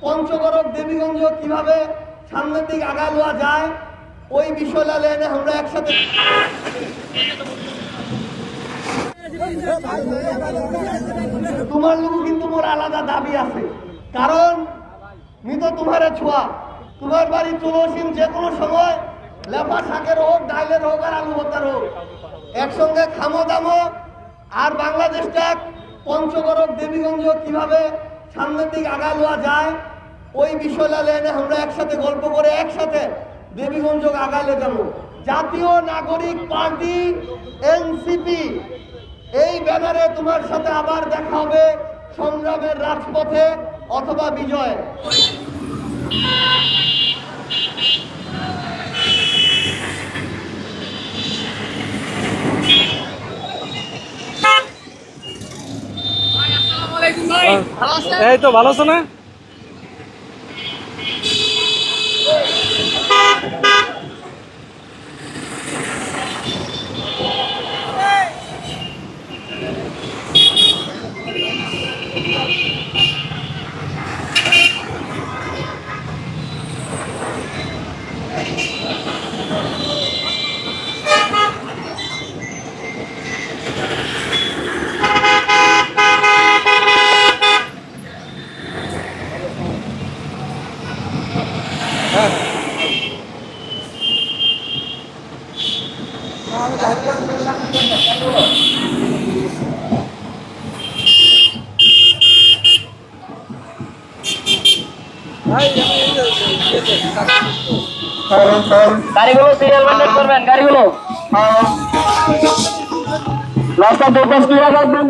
পঞ্চগড় দেবীগঞ্জ কিভাবে সামনের দিকে আগায় লওয়া যায় ওই বিষয়টা লেনে আমরা একসাথে তোমার লোক কিন্তু মোর আলাদা দাবি আছে, কারণ মৃত তোমার ছোঁয়া তোমার বাড়ি চলসীন যে কোনো সময় লেপা শাকের হোক, ডাইলের হোক আর আলু ভর্তার হোক একসঙ্গে খামো দামো। আর বাংলাদেশটা পঞ্চগড় দেবীগঞ্জ কিভাবে সামনের দিকে আগায় লওয়া যায় ওই বিষয়টা লেনে আমরা একসাথে গল্প করে একসাথে দেবীগঞ্জ আগালে যাব। জাতীয় নাগরিক পার্টি এনসিপি এই ব্যানারে তোমার সাথে আবার দেখা হবে সংগ্রামের রাজপথে অথবা বিজয়। এই তো ভালো আছো না? গাড়িগুলো সিরিয়াল মেনটেন করবেন, গাড়িগুলো রাস্তা 2-5 মিনিট রাখবেন।